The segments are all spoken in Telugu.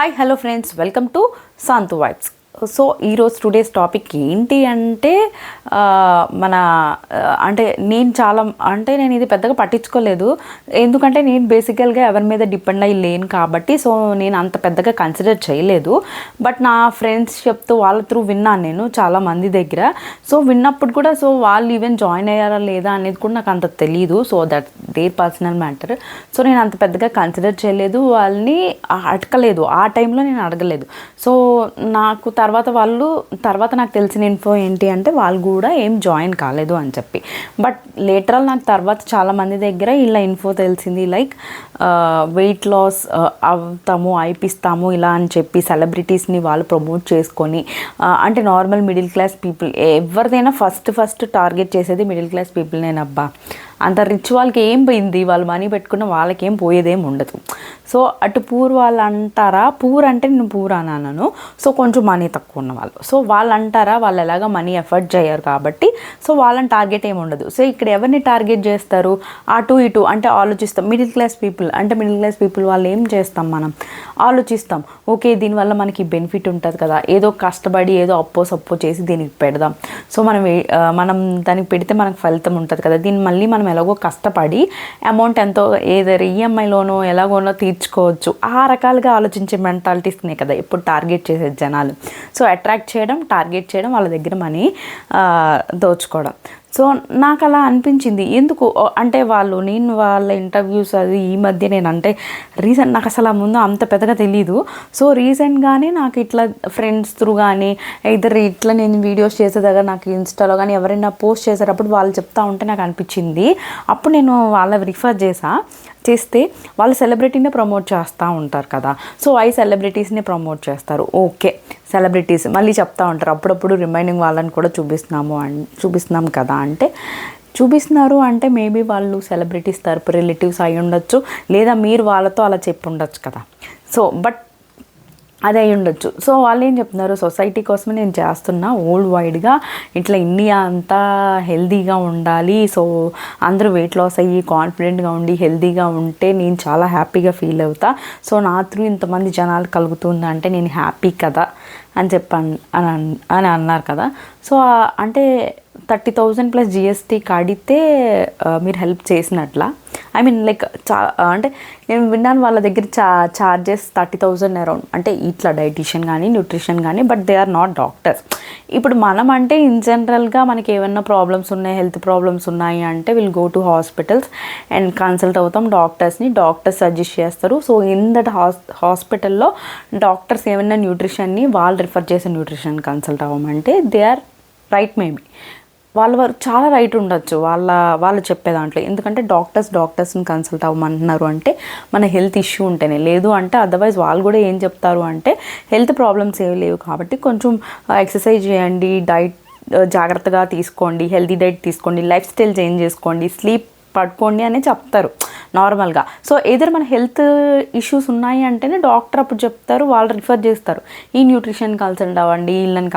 Hi hello friends, welcome to Shantu vibes. So ఈరోజు టుడేస్ టాపిక్ ఏంటి అంటే మన అంటే నేను ఇది పెద్దగా పట్టించుకోలేదు. ఎందుకంటే నేను బేసికల్గా ఎవరి మీద డిపెండ్ అయ్యి లేను కాబట్టి సో నేను అంత పెద్దగా కన్సిడర్ చేయలేదు. బట్ నా ఫ్రెండ్స్ చెప్తూ వాళ్ళ త్రూ విన్నాను నేను చాలామంది దగ్గర. సో విన్నప్పుడు కూడా సో వాళ్ళు ఈవెన్ జాయిన్ అయ్యారా లేదా అనేది కూడా నాకు అంత తెలియదు. So that there personal matter. So నేను అంత పెద్దగా కన్సిడర్ చేయలేదు, వాళ్ళని అడగలేదు. ఆ టైంలో నేను అడగలేదు. సో నాకు తర్వాత నాకు తెలిసిన ఇన్ఫో ఏంటి అంటే వాళ్ళు కూడా ఏం జాయిన్ కాలేదు అని చెప్పి. బట్ లేటరల్ నాకు తర్వాత చాలామంది దగ్గర ఇలా ఇన్ఫో తెలిసింది, లైక్ వెయిట్ లాస్ అయిపిస్తాము ఇలా అని చెప్పి సెలబ్రిటీస్ని వాళ్ళు ప్రమోట్ చేసుకొని అంటే నార్మల్ మిడిల్ క్లాస్ పీపుల్ ఎవరిదైనా ఫస్ట్ టార్గెట్ చేసేది మిడిల్ క్లాస్ పీపుల్. నేనబ్బా అంత రిచ్ వాళ్ళకి ఏం పోయింది, వాళ్ళు మనీ పెట్టుకున్న వాళ్ళకి ఏం పోయేదేం ఉండదు. సో అటు పూర్ వాళ్ళు అంటారా, పూర్ అంటే నేను పూర్ అన్నాను, సో కొంచెం మనీ తక్కువ ఉన్న వాళ్ళు. సో వాళ్ళు అంటారా, వాళ్ళు ఎలాగ మనీ ఎఫర్ట్ చేయరు కాబట్టి సో వాళ్ళని టార్గెట్ ఏమి ఉండదు. సో ఇక్కడ ఎవరిని టార్గెట్ చేస్తారు, అటు ఇటు అంటే ఆలోచిస్తాం. మిడిల్ క్లాస్ పీపుల్ వాళ్ళు ఏం చేస్తాం, మనం ఆలోచిస్తాం, ఓకే దీనివల్ల మనకి బెనిఫిట్ ఉంటుంది కదా, ఏదో కష్టపడి ఏదో సప్పో చేసి దీనికి పెడదాం. సో మనం దానికి పెడితే మనకు ఫలితం ఉంటుంది కదా, దీన్ని మళ్ళీ మనం ఎలాగో కష్టపడి అమౌంట్ ఎంతో ఏదో ఈఎంఐలోనో ఎలాగోనో తీర్చుకోవచ్చు. ఆ రకాలుగా ఆలోచించే మెంటాలిటీస్నే కదా ఇప్పుడు టార్గెట్ చేసేది జనాలు. సో అట్రాక్ట్ చేయడం, టార్గెట్ చేయడం, వాళ్ళ దగ్గర మనీ దోచుకోవడం. సో నాకు అలా అనిపించింది. ఎందుకు అంటే నేను వాళ్ళ ఇంటర్వ్యూస్ అది ఈ మధ్య నేను అంటే రీసెంట్ నాకు అసలు ముందు అంత పెద్దగా తెలీదు. సో రీసెంట్గానే నాకు ఇట్లా ఫ్రెండ్స్ త్రూ కానీ ఇట్లా నేను వీడియోస్ చేసే దగ్గర నాకు ఇన్స్టాలో కానీ ఎవరైనా పోస్ట్ చేసేటప్పుడు వాళ్ళు చెప్తా ఉంటే నాకు అనిపించింది. అప్పుడు నేను వాళ్ళవి రిఫర్ చేస్తే వాళ్ళు సెలబ్రిటీనే ప్రమోట్ చేస్తూ ఉంటారు కదా. సో సెలబ్రిటీస్ని ప్రమోట్ చేస్తారు. ఓకే సెలబ్రిటీస్ మళ్ళీ చెప్తా ఉంటారు అప్పుడప్పుడు రిమైనింగ్ వాళ్ళని కూడా చూపిస్తున్నాం కదా అంటే చూపిస్తున్నారు అంటే మేబీ వాళ్ళు సెలబ్రిటీస్ తరపు రిలేటివ్స్ అయి ఉండొచ్చు, లేదా మీరు వాళ్ళతో అలా చెప్పి ఉండొచ్చు కదా. సో బట్ అది అయి ఉండొచ్చు. సో వాళ్ళు ఏం చెప్తున్నారు, సొసైటీ కోసమే నేను చేస్తున్నా, వరల్డ్ వైడ్గా ఇట్లా ఇండియా అంతా హెల్తీగా ఉండాలి, సో అందరూ వెయిట్ లాస్ అయ్యి కాన్ఫిడెంట్గా ఉండి హెల్తీగా ఉంటే నేను చాలా హ్యాపీగా ఫీల్ అవుతా. సో నా త్రూ ఇంతమంది జనాలు కలుగుతుందంటే నేను హ్యాపీ కదా అని చెప్పాను అని అన్నారు కదా. సో అంటే 30,000 ప్లస్ జిఎస్టీ కడితే మీరు హెల్ప్ చేసినట్లా, ఐ మీన్ లైక్ అంటే నేను విన్నాను వాళ్ళ దగ్గర చార్జెస్ 30,000 అరౌండ్, అంటే ఇట్లా డైటీషియన్ కానీ న్యూట్రిషన్ కానీ, but they are not doctors. ఇప్పుడు మనం అంటే ఇన్ జనరల్గా మనకి ఏమైనా ప్రాబ్లమ్స్ ఉన్నాయి, హెల్త్ ప్రాబ్లమ్స్ ఉన్నాయి అంటే will go to hospitals and consult అవుతాం డాక్టర్స్ సజెస్ట్ చేస్తారు. సో ఇన్ దట్ హాస్పిటల్లో డాక్టర్స్ ఏమైనా న్యూట్రిషన్ని వాళ్ళు రిఫర్ చేసే న్యూట్రిషన్ కన్సల్ట్ అవ్వమంటే దే ఆర్ రైట్. మేబీ వాళ్ళ చాలా రైట్ ఉండొచ్చు వాళ్ళు చెప్పే దాంట్లో. ఎందుకంటే డాక్టర్స్ని కన్సల్ట్ అవ్వమంటున్నారు అంటే మన హెల్త్ ఇష్యూ ఉంటేనే, లేదు అంటే అదర్వైజ్ వాళ్ళు కూడా ఏం చెప్తారు అంటే హెల్త్ ప్రాబ్లమ్స్ ఏమి లేవు కాబట్టి కొంచెం ఎక్సర్సైజ్ చేయండి, డైట్ జాగ్రత్తగా తీసుకోండి, హెల్తీ డైట్ తీసుకోండి, లైఫ్ స్టైల్ చేంజ్ చేసుకోండి, స్లీప్ పడుకోండి అని చెప్తారు నార్మల్గా. సో ఏదైనా మన హెల్త్ ఇష్యూస్ ఉన్నాయి అంటేనే డాక్టర్ అప్పుడు చెప్తారు, వాళ్ళు రిఫర్ చేస్తారు, ఈ న్యూట్రిషన్ కన్సల్ట్ అవ్వండి, వీళ్ళని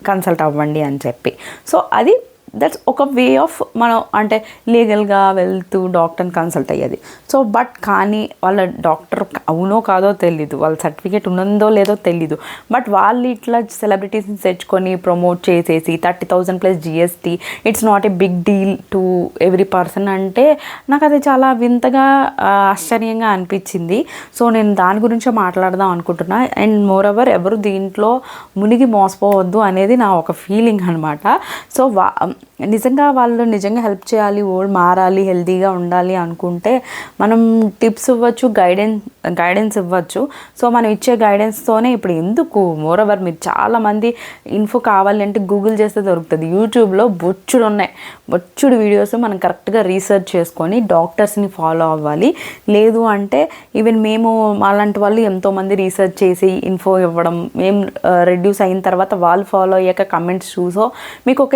కన్సల్ట్ అవ్వండి అని చెప్పి. సో అది దట్స్ ఒక వే ఆఫ్ మనం అంటే లీగల్గా వెళ్తూ డాక్టర్ని కన్సల్ట్ అయ్యేది. సో బట్ కానీ వాళ్ళ డాక్టర్ అవునో కాదో తెలీదు, వాళ్ళ సర్టిఫికేట్ ఉన్నదో లేదో తెలీదు, బట్ వాళ్ళు ఇట్లా సెలబ్రిటీస్ని తెచ్చుకొని ప్రమోట్ చేసేసి 30,000 plus GST, it's not a big deal to every person అంటే నాకు అది చాలా వింతగా ఆశ్చర్యంగా అనిపించింది. సో నేను దాని గురించే మాట్లాడదాం అనుకుంటున్నా. అండ్ మోర్ ఎవర్ ఎవరు దీంట్లో మునిగి మోసపోవద్దు అనేది నా ఒక ఫీలింగ్ అనమాట. సో వాళ్ళు నిజంగా హెల్ప్ చేయాలి, వరల్డ్ మారాలి, హెల్తీగా ఉండాలి అనుకుంటే మనం టిప్స్ ఇవ్వచ్చు, గైడెన్స్ ఇవ్వచ్చు. సో మనం ఇచ్చే గైడెన్స్తోనే ఇప్పుడు ఎందుకు మోరవర్ మీరు చాలామంది ఇన్ఫో కావాలి అంటే గూగుల్ చేస్తే దొరుకుతుంది. యూట్యూబ్లో బొచ్చుడు వీడియోస్ మనం కరెక్ట్గా రీసెర్చ్ చేసుకొని డాక్టర్స్ని ఫాలో అవ్వాలి. లేదు అంటే ఈవెన్ మేము అలాంటి వాళ్ళు ఎంతోమంది రీసెర్చ్ చేసి ఇన్ఫో ఇవ్వడం, మేము రెడ్యూస్ అయిన తర్వాత వాళ్ళు ఫాలో అయ్యాక కమెంట్స్ చూసో మీకు ఒక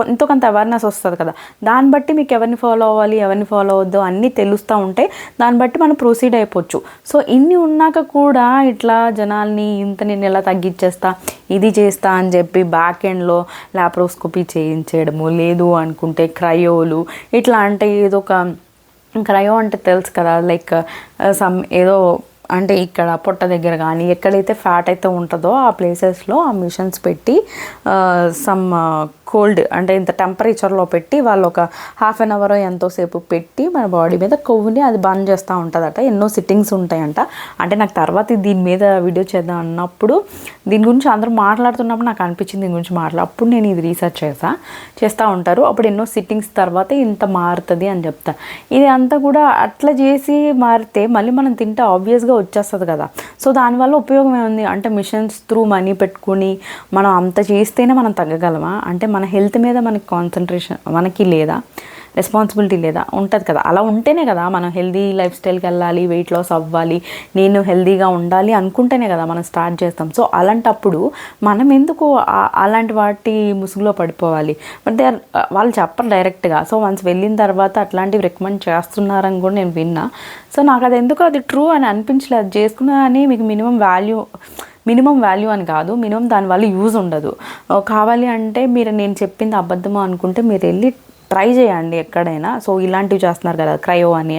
ఎంతో కొంత అవేర్నెస్ వస్తుంది కదా, దాన్ని బట్టి మీకు ఎవరిని ఫాలో అవ్వాలి ఎవరిని ఫాలో అవ్వద్దు అన్నీ తెలుస్తూ ఉంటే దాన్ని బట్టి మనం ప్రొసీడ్ అయిపోవచ్చు. సో ఇన్ని ఉన్నాక కూడా ఇట్లా జనాల్ని నేను ఎలా తగ్గించేస్తా, ఇది చేస్తా అని చెప్పి బ్యాక్ ఎండ్లో ల్యాప్రోస్కోపీ చేయించేయడము, లేదు అనుకుంటే క్రయోలు ఇట్లా అంటే ఏదో ఒక క్రయో అంటే తెలుసు కదా, లైక్ ఏదో అంటే ఇక్కడ పొట్ట దగ్గర కానీ ఎక్కడైతే ఫ్యాట్ అయితే ఉంటుందో ఆ ప్లేసెస్లో ఆ మిషన్స్ పెట్టి సమ్ కోల్డ్ అంటే ఇంత టెంపరేచర్లో పెట్టి వాళ్ళు ఒక హాఫ్ అన్ అవర్ ఎంతోసేపు పెట్టి మన బాడీ మీద కొవ్వుని అది బర్న్ చేస్తూ ఉంటుందట. ఎన్నో సిట్టింగ్స్ ఉంటాయంట. అంటే నాకు తర్వాత దీని మీద వీడియో చేద్దాం అన్నప్పుడు దీని గురించి అందరూ మాట్లాడుతున్నప్పుడు నాకు అనిపించింది దీని గురించి అప్పుడు నేను ఇది రీసెర్చ్ చేస్తూ ఉంటారు. అప్పుడు ఎన్నో సిట్టింగ్స్ తర్వాత ఇంత మారుతుంది అని చెప్తా. ఇది అంతా కూడా అట్లా చేసి మారితే మళ్ళీ మనం తింటే ఆబ్వియస్గా వచ్చేస్తుంది కదా. సో దానివల్ల ఉపయోగం ఏముంది అంటే మిషన్స్ త్రూ మనీ పెట్టుకుని మనం అంత చేస్తేనే మనం తగ్గగలమా? అంటే మన హెల్త్ మీద మనకి కాన్సన్ట్రేషన్ మనకి లేదా, రెస్పాన్సిబిలిటీ లేదా? ఉంటుంది కదా. అలా ఉంటేనే కదా మనం హెల్దీ లైఫ్ స్టైల్కి వెళ్ళాలి, వెయిట్ లాస్ అవ్వాలి, నేను హెల్దీగా ఉండాలి అనుకుంటేనే కదా మనం స్టార్ట్ చేస్తాం. సో అలాంటప్పుడు మనం ఎందుకు అలాంటి వాటి ముసుగులో పడిపోవాలి? బట్ వాళ్ళు చెప్పరు డైరెక్ట్గా. సో వన్స్ వెళ్ళిన తర్వాత అట్లాంటివి రికమెండ్ చేస్తున్నారని కూడా నేను విన్నా. సో నాకు అది ఎందుకు అది ట్రూ అని అనిపించలేదు. అది చేసుకున్నా అని మీకు మినిమం వాల్యూ అని కాదు, మినిమం దానివల్ల యూజ్ ఉండదు. కావాలి అంటే మీరు నేను చెప్పింది అబద్ధమో అనుకుంటే మీరు వెళ్ళి ట్రై చేయండి ఎక్కడైనా. సో ఇలాంటివి చేస్తున్నారు కదా క్రయో అని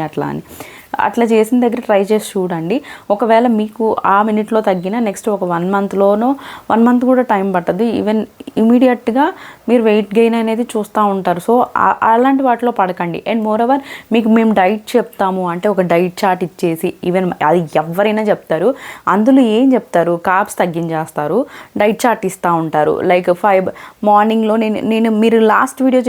అట్లా చేసిన దగ్గర ట్రై చేసి చూడండి. ఒకవేళ మీకు ఆ మినిట్లో తగ్గినా నెక్స్ట్ ఒక 1 మంత్ కూడా టైం పట్టదు. ఈవెన్ ఇమీడియట్గా మీరు వెయిట్ గెయిన్ అనేది చూస్తూ ఉంటారు. సో అలాంటి వాటిలో పడకండి. అండ్ మోర్ ఓవర్ మీకు మేము డైట్ చెప్తాము అంటే ఒక డైట్ చార్ట్ ఇచ్చేసి, ఈవెన్ అది ఎవరైనా చెప్తారు, అందులో ఏం చెప్తారు? కార్బ్స్ తగ్గించేస్తారు, డైట్ చార్ట్ ఇస్తూ ఉంటారు. లైక్ మార్నింగ్లో నేను మీరు లాస్ట్ వీడియో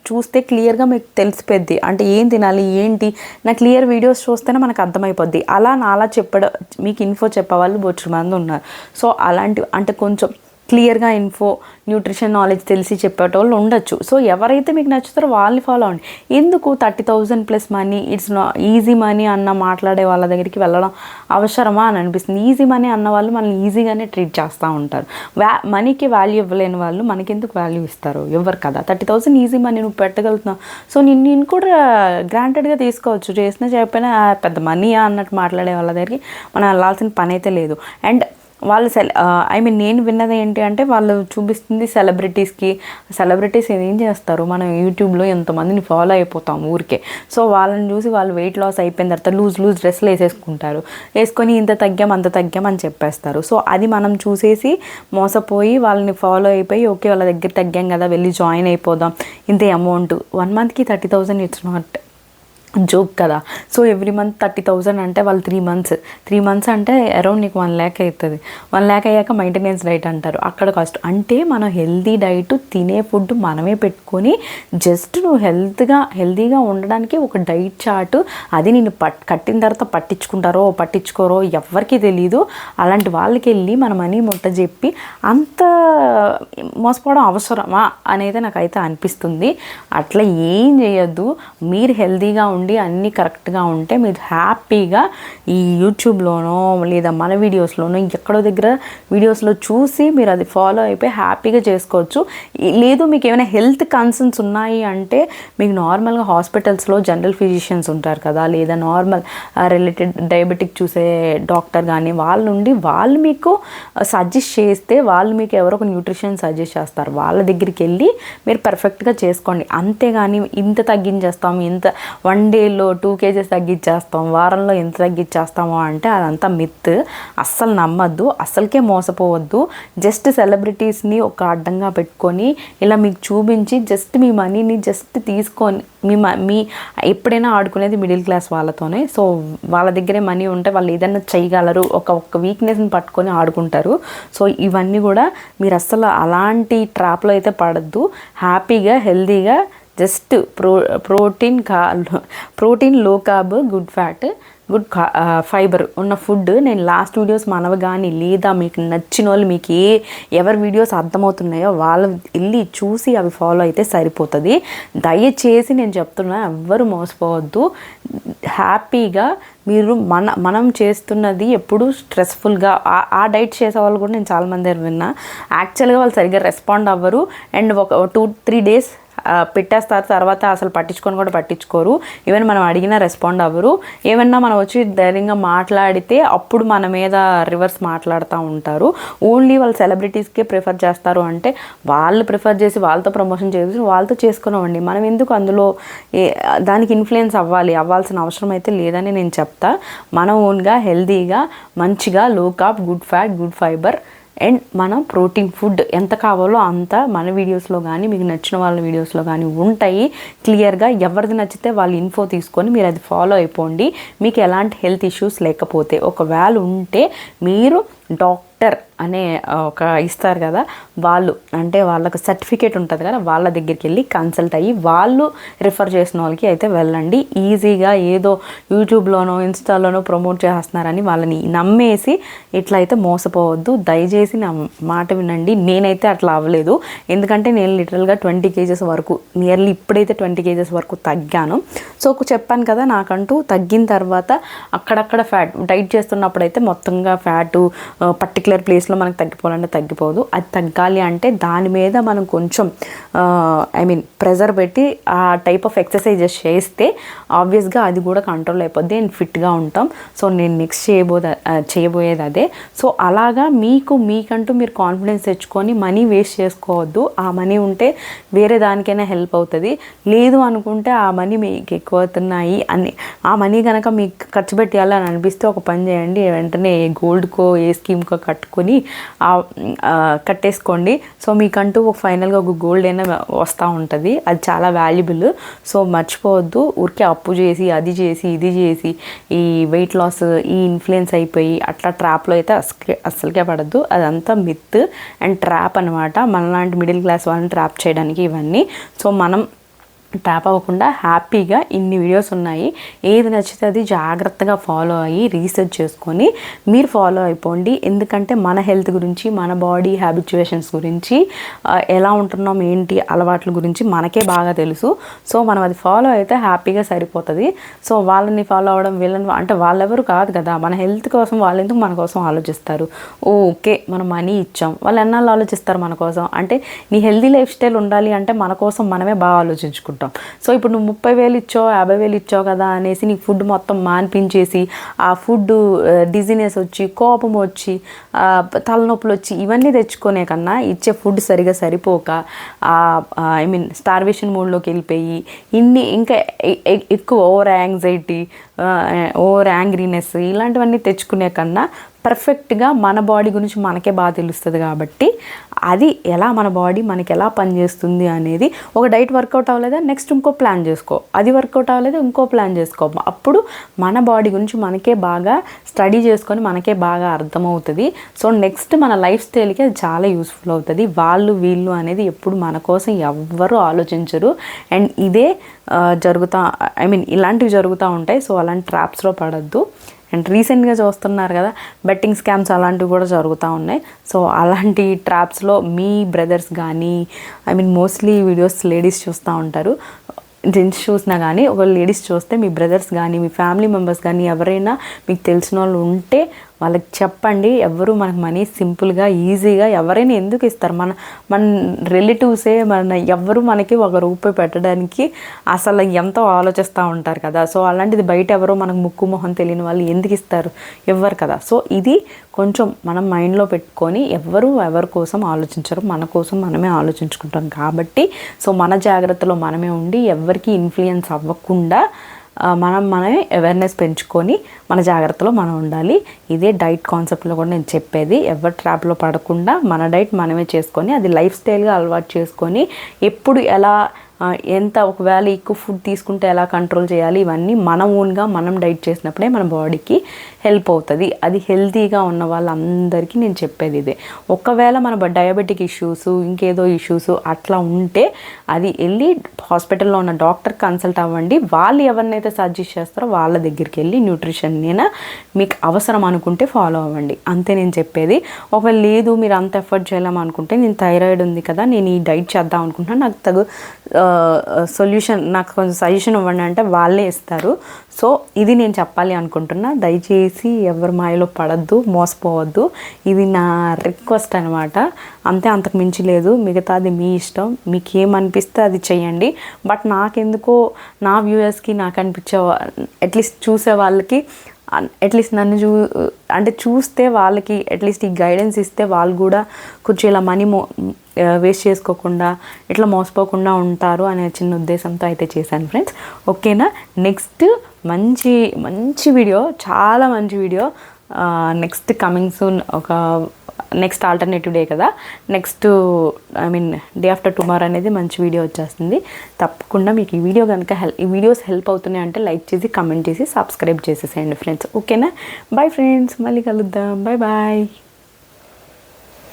చూస్తే క్లియర్గా మీకు తెలిసిపోద్ది అంటే ఏం తినాలి ఏంటి. నా క్లియర్ వీడియోస్ చూస్తేనే మనకు అర్థమైపోద్ది. అలా చెప్పడం మీకు ఇన్ఫో చెప్పేవాళ్ళు బొచ్చు మంది ఉన్నారు. సో అలాంటివి అంటే కొంచెం క్లియర్గా న్యూట్రిషన్ నాలెడ్జ్ తెలిసి చెప్పేటోళ్ళు ఉండొచ్చు. సో ఎవరైతే మీకు నచ్చుతారో వాళ్ళని ఫాలో అవ్వండి. ఎందుకు 30,000 plus money, it's easy money అన్న మాట్లాడే వాళ్ళ దగ్గరికి వెళ్ళడం అవసరమా అని అనిపిస్తుంది. ఈజీ మనీ అన్న వాళ్ళు మనల్ని ఈజీగానే ట్రీట్ చేస్తూ ఉంటారు. మనీకి వాల్యూ ఇవ్వలేని వాళ్ళు మనకెందుకు వాల్యూ ఇస్తారు? ఎవరు కదా. 30,000 ఈజీ మనీ నువ్వు పెట్టగలుగుతున్నావు. సో నేను కూడా గ్రాంటెడ్గా తీసుకోవచ్చు, చేసినా చెప్పినా పెద్ద మనీయా అన్నట్టు మాట్లాడే వాళ్ళ దగ్గరికి మనం వెళ్ళాల్సిన పని అయితే లేదు. అండ్ వాళ్ళు నేను విన్నది ఏంటి అంటే వాళ్ళు చూపిస్తుంది సెలబ్రిటీస్ ఏం చేస్తారు, మనం యూట్యూబ్లో ఎంతమందిని ఫాలో అయిపోతాం ఊరికే. సో వాళ్ళని చూసి వాళ్ళు వెయిట్ లాస్ అయిపోయిన తర్వాత లూజ్ డ్రెస్సులు వేసుకొని ఇంత తగ్గాం అంత తగ్గాం అని చెప్పేస్తారు. సో అది మనం చూసేసి మోసపోయి వాళ్ళని ఫాలో అయిపోయి ఓకే వాళ్ళ దగ్గర తగ్గాం కదా వెళ్ళి జాయిన్ అయిపోదాం, ఇంత అమౌంట్ 1 మంత్కి 30,000 ఇట్స్ నాట్ జోక్ కదా. సో ఎవ్రీ మంత్ 30,000 అంటే వాళ్ళు 3 మంత్స్ అంటే అరౌండ్ నీకు 1 lakh అవుతుంది. 1 lakh అయ్యాక మెయింటెనెన్స్ డైట్ అంటారు, అక్కడ కాస్ట్. అంటే మనం హెల్దీ డైట్ తినే ఫుడ్ మనమే పెట్టుకొని జస్ట్ నువ్వు హెల్దీగా ఉండడానికి ఒక డైట్ చార్ట్, అది నేను కట్టిన తర్వాత పట్టించుకోరో ఎవరికి తెలీదు. అలాంటి వాళ్ళకి వెళ్ళి మన మనీ ముట్ట చెప్పి అంత మోసపోవడం అవసరమా అనేది నాకైతే అనిపిస్తుంది. అట్లా ఏం చేయొద్దు. మీరు హెల్దీగా ఉండి అన్నీ కరెక్ట్గా ఉంటే మీరు హ్యాపీగా ఈ యూట్యూబ్లోనో లేదా మన వీడియోస్లోనో ఎక్కడో దగ్గర వీడియోస్లో చూసి మీరు అది ఫాలో అయిపోయి హ్యాపీగా చేసుకోవచ్చు. లేదు మీకు ఏమైనా హెల్త్ కన్సర్న్స్ ఉన్నాయి అంటే మీకు నార్మల్గా హాస్పిటల్స్లో జనరల్ ఫిజిషియన్స్ ఉంటారు కదా, లేదా నార్మల్ రిలేటెడ్ డయాబెటిక్ చూసే డాక్టర్ కానీ వాళ్ళు మీకు సజెస్ట్ చేస్తే వాళ్ళు మీకు ఎవరో ఒక న్యూట్రిషన్ సజెస్ట్ చేస్తారు. వాళ్ళ దగ్గరికి వెళ్ళి మీరు పర్ఫెక్ట్గా చేసుకోండి. అంతేగాని ఇంత తగ్గించేస్తాము, ఇంత 1 డేలో 2 kgs తగ్గించేస్తాం, వారంలో ఎంత తగ్గించేస్తామో అంటే అదంతా మిత్. అస్సలు నమ్మద్దు, అస్సలకే మోసపోవద్దు. జస్ట్ సెలబ్రిటీస్ని ఒక అడ్డంగా పెట్టుకొని ఇలా మీకు చూపించి జస్ట్ మీ మనీని జస్ట్ తీసుకొని మీ ఎప్పుడైనా ఆడుకునేది మిడిల్ క్లాస్ వాళ్ళతోనే. సో వాళ్ళ దగ్గరే మనీ ఉంటే వాళ్ళు ఏదైనా చేయగలరు, ఒక వీక్నెస్ని పట్టుకొని ఆడుకుంటారు. సో ఇవన్నీ కూడా మీరు అస్సలు అలాంటి ట్రాప్లో అయితే పడద్దు. హ్యాపీగా హెల్దీగా జస్ట్ ప్రోటీన్ లో carb good fat good fibre ఉన్న ఫుడ్ నేను లాస్ట్ వీడియోస్ మనవి కానీ లేదా మీకు నచ్చిన వాళ్ళు మీకు ఎవరి వీడియోస్ అర్థమవుతున్నాయో వాళ్ళు వెళ్ళి చూసి అవి ఫాలో అయితే సరిపోతుంది. దయచేసి నేను చెప్తున్నా ఎవ్వరు మోసపోవద్దు. హ్యాపీగా మీరు మనం చేస్తున్నది ఎప్పుడు స్ట్రెస్ఫుల్గా ఆ డైట్ చేసే వాళ్ళు కూడా నేను చాలామంది విన్నా. యాక్చువల్గా వాళ్ళు సరిగ్గా రెస్పాండ్ అవ్వరు. అండ్ ఒక 2-3 days పెట్టేస్తారు, తర్వాత అసలు పట్టించుకోరు. ఈవెన్ మనం అడిగినా రెస్పాండ్ అవ్వరు. ఏమన్నా మనం వచ్చి ధైర్యంగా మాట్లాడితే అప్పుడు మన మీద రివర్స్ మాట్లాడుతూ ఉంటారు. ఓన్లీ వాళ్ళు సెలబ్రిటీస్కే ప్రిఫర్ చేస్తారు అంటే వాళ్ళు ప్రిఫర్ చేసి వాళ్ళతో ప్రమోషన్ చేసి వాళ్ళతో చేసుకున్నామండి. మనం ఎందుకు అందులో దానికి ఇన్ఫ్లుయెన్స్ అవ్వాల్సిన అవసరం అయితే లేదని నేను చెప్తా. మనం ఓన్గా హెల్తీగా మంచిగా లో carb, good fat, good fibre and మనం ప్రోటీన్ ఫుడ్ ఎంత కావాలో అంత మన వీడియోస్లో కానీ మీకు నచ్చిన వాళ్ళ వీడియోస్లో కానీ ఉంటాయి క్లియర్గా. ఎవరిది నచ్చితే వాళ్ళు ఇన్ఫో తీసుకొని మీరు అది ఫాలో అయిపోండి. మీకు ఎలాంటి హెల్త్ ఇష్యూస్ లేకపోతే, ఒకవేళ ఉంటే మీరు డాక్టర్ అనే ఒక ఇస్తారు కదా, వాళ్ళు అంటే వాళ్ళకి సర్టిఫికేట్ ఉంటుంది కదా, వాళ్ళ దగ్గరికి వెళ్ళి కన్సల్ట్ అయ్యి వాళ్ళు రిఫర్ చేసిన వాళ్ళకి అయితే వెళ్ళండి. ఈజీగా ఏదో యూట్యూబ్లోనో ఇన్స్టాలోనో ప్రమోట్ చేస్తున్నారని వాళ్ళని నమ్మేసి ఇట్లా అయితే మోసపోవద్దు. దయచేసి నా మాట వినండి. నేనైతే అట్లా అవ్వలేదు, ఎందుకంటే నేను లిటరల్గా 20 kgs వరకు నియర్లీ ఇప్పుడైతే 20 kgs వరకు తగ్గాను. సో చెప్పాను కదా, నాకంటూ తగ్గిన తర్వాత అక్కడక్కడ ఫ్యాట్ డైట్ చేస్తున్నప్పుడు అయితే మొత్తంగా ఫ్యాటు పర్టికులర్ ప్లేస్లో మనకు తగ్గిపోవాలంటే తగ్గిపోదు. అది తగ్గాలి అంటే దాని మీద మనం కొంచెం ప్రెజర్ పెట్టి ఆ టైప్ ఆఫ్ ఎక్సర్సైజెస్ చేస్తే ఆబ్వియస్గా అది కూడా కంట్రోల్ అయిపోద్ది అండ్ ఫిట్గా ఉంటాం. సో నేను నెక్స్ట్ చేయబోయేది అదే. సో అలాగా మీకంటూ మీరు కాన్ఫిడెన్స్ తెచ్చుకొని మనీ వేస్ట్ చేసుకోవద్దు. ఆ మనీ ఉంటే వేరే దానికైనా హెల్ప్ అవుతుంది. లేదు అనుకుంటే ఆ మనీ మీకు ఎక్కువ అవుతున్నాయి అని ఆ మనీ కనుక మీకు ఖర్చు పెట్టాలని అనిపిస్తే ఒక పని చేయండి, వెంటనే గోల్డ్కో ఏ స్కీమ్కో కట్టేసుకోండి. సో మీకంటూ ఫైనల్గా ఒక గోల్డ్ అయినా వస్తూ ఉంటుంది. అది చాలా వాల్యుబుల్. సో మర్చిపోవద్దు. ఊరికే అప్పు చేసి అది చేసి ఇది చేసి ఈ వెయిట్ లాస్ ఈ ఇన్ఫ్లుయెన్స్ అయిపోయి అట్లా ట్రాప్లో అయితే అస్సలుకే పడద్దు. అదంతా మిత్ అండ్ ట్రాప్ అనమాట. మనలాంటి మిడిల్ క్లాస్ వాళ్ళని ట్రాప్ చేయడానికి ఇవన్నీ. సో మనం ట్రాప్ అవ్వకుండా హ్యాపీగా ఇన్ని వీడియోస్ ఉన్నాయి, ఏది నచ్చితే అది జాగ్రత్తగా ఫాలో అయ్యి రీసెర్చ్ చేసుకొని మీరు ఫాలో అయిపోండి. ఎందుకంటే మన హెల్త్ గురించి, మన బాడీ హ్యాబిచువేషన్స్ గురించి, ఎలా ఉంటున్నాం ఏంటి అలవాట్ల గురించి మనకే బాగా తెలుసు. సో మనం అది ఫాలో అయితే హ్యాపీగా సరిపోతుంది. సో వాళ్ళని ఫాలో అవ్వడం వీళ్ళని అంటే వాళ్ళెవరు కాదు కదా, మన హెల్త్ కోసం వాళ్ళు ఎందుకు మన కోసం ఆలోచిస్తారు? ఓకే మనం మనీ ఇచ్చాం, వాళ్ళు ఎన్నాళ్ళు ఆలోచిస్తారు మన కోసం? అంటే నీ హెల్తీ లైఫ్ స్టైల్ ఉండాలి అంటే మన కోసం మనమే బాగా ఆలోచించుకుంటాం. సో ఇప్పుడు నువ్వు 30,000 ఇచ్చావు 50,000 ఇచ్చావు కదా అనేసి నీకు ఫుడ్ మొత్తం మాన్పించేసి ఆ ఫుడ్ డిజీనెస్ వచ్చి, కోపం వచ్చి, తలనొప్పులు వచ్చి ఇవన్నీ తెచ్చుకునే కన్నా ఇచ్చే ఫుడ్ సరిగా సరిపోక స్టార్వేషన్ మోడ్లోకి వెళ్ళిపోయి ఇంకా ఎక్కువ ఓవర్ యాంగ్జైటీ, ఓవర్ యాంగ్రీనెస్ ఇలాంటివన్నీ తెచ్చుకునే కన్నా పర్ఫెక్ట్గా మన బాడీ గురించి మనకే బాగా తెలుస్తుంది. కాబట్టి అది ఎలా మన బాడీ మనకి ఎలా పనిచేస్తుంది అనేది ఒక డైట్ వర్కౌట్ అవ్వలేదా నెక్స్ట్ ఇంకో ప్లాన్ చేసుకో, అది వర్కౌట్ అవ్వలేదా ఇంకో ప్లాన్ చేసుకో. అప్పుడు మన బాడీ గురించి మనకే బాగా స్టడీ చేసుకొని మనకే బాగా అర్థమవుతుంది. సో నెక్స్ట్ మన లైఫ్ స్టైల్కి అది చాలా యూస్ఫుల్ అవుతుంది. వాళ్ళు వీళ్ళు అనేది ఎప్పుడు మన కోసం ఎవ్వరూ ఆలోచించరు. అండ్ ఇదే ఇలాంటివి జరుగుతూ ఉంటాయి. సో అలాంటి ట్రాప్స్లో పడద్దు. అండ్ రీసెంట్గా చూస్తున్నారు కదా బెట్టింగ్ స్కామ్స్ అలాంటివి కూడా జరుగుతూ ఉన్నాయి. సో అలాంటి ట్రాప్స్లో మీ బ్రదర్స్ కానీ మోస్ట్లీ వీడియోస్ లేడీస్ చూస్తూ ఉంటారు. జెంట్స్ చూసినా కానీ ఒక లేడీస్ చూస్తే మీ బ్రదర్స్ కానీ మీ ఫ్యామిలీ మెంబర్స్ కానీ ఎవరైనా మీకు తెలిసిన వాళ్ళు ఉంటే వాళ్ళకి చెప్పండి. ఎవరు మనకు మనీ సింపుల్గా ఈజీగా ఎవరైనా ఎందుకు ఇస్తారు? మన రిలేటివ్సే ఎవరు మనకి ₹1 పెట్టడానికి అసలు ఎంతో ఆలోచిస్తూ ఉంటారు కదా. సో అలాంటిది బయట ఎవరో మనకు ముక్కు మొహం తెలియని వాళ్ళు ఎందుకు ఇస్తారు? ఇవ్వరు కదా. సో ఇది కొంచెం మనం మైండ్లో పెట్టుకొని ఎవరి కోసం ఆలోచించరు, మన కోసం మనమే ఆలోచించుకుంటాం కాబట్టి సో మన జాగ్రత్తలో మనమే ఉండి ఎవరికి ఇన్ఫ్లుయెన్స్ అవ్వకుండా మనమే అవేర్నెస్ పెంచుకొని మన జాగ్రత్తలో మనం ఉండాలి. ఇదే డైట్ కాన్సెప్ట్లో కూడా నేను చెప్పేది. ఎవరి ట్రాప్లో పడకుండా మన డైట్ మనమే చేసుకొని అది లైఫ్ స్టైల్గా అలవాటు చేసుకొని ఎప్పుడు ఎలా ఎంత ఒకవేళ ఎక్కువ ఫుడ్ తీసుకుంటే ఎలా కంట్రోల్ చేయాలి ఇవన్నీ మన ఓన్గా మనం డైట్ చేసినప్పుడే మన బాడీకి హెల్ప్ అవుతుంది. అది హెల్తీగా ఉన్న వాళ్ళందరికీ నేను చెప్పేది ఇదే. ఒకవేళ మన డయాబెటిక్ ఇష్యూస్ ఇంకేదో ఇష్యూస్ అట్లా ఉంటే అది వెళ్ళి హాస్పిటల్లో ఉన్న డాక్టర్ కన్సల్ట్ అవ్వండి. వాళ్ళు ఎవరినైతే సజెస్ట్ చేస్తారో వాళ్ళ దగ్గరికి వెళ్ళి న్యూట్రిషన్ మీకు అవసరం అనుకుంటే ఫాలో అవ్వండి. అంతే నేను చెప్పేది. ఒకవేళ లేదు మీరు అంత ఎఫర్ట్ చేయలేము అనుకుంటే నేను థైరాయిడ్ ఉంది కదా, నేను ఈ డైట్ చేద్దాం అనుకుంటున్నాను, నాకు సొల్యూషన్, నాకు కొంచెం సజెషన్ ఇవ్వండి అంటే వాళ్ళే ఇస్తారు. సో ఇది నేను చెప్పాలి అనుకుంటున్నా. దయచేసి ఎవరి మాయలో పడద్దు, మోసపోవద్దు. ఇది నా రిక్వెస్ట్ అనమాట. అంతే, అంతకు మించి లేదు. మిగతాది మీ ఇష్టం, మీకు ఏమనిపిస్తే అది చెయ్యండి. బట్ నాకెందుకో నా వ్యూయర్స్కి, నాకు అనిపించే అట్లీస్ట్ చూసే వాళ్ళకి, అట్లీస్ట్ నన్ను అంటే చూస్తే వాళ్ళకి అట్లీస్ట్ ఈ గైడెన్స్ ఇస్తే వాళ్ళు కూడా కొంచెం ఇలా మనీ వేస్ట్ చేసుకోకుండా, ఇట్లా మోసపోకుండా ఉంటారు అనే చిన్న ఉద్దేశంతో అయితే చేశాను ఫ్రెండ్స్. ఓకేనా? నెక్స్ట్ మంచి మంచి వీడియో, చాలా మంచి వీడియో నెక్స్ట్ కమింగ్ సూన్. ఒక నెక్స్ట్ ఆల్టర్నేటివ్ డే కదా, నెక్స్ట్ డే ఆఫ్టర్ టుమారో అనేది మంచి వీడియో వచ్చేస్తుంది. తప్పకుండా మీకు ఈ వీడియో కనుక ఈ వీడియోస్ హెల్ప్ అవుతున్నాయి అంటే లైక్ చేసి, కమెంట్ చేసి, సబ్స్క్రైబ్ చేసేసేయండి ఫ్రెండ్స్. ఓకేనా? బాయ్ ఫ్రెండ్స్, మళ్ళీ కలుద్దాం. Bye bye.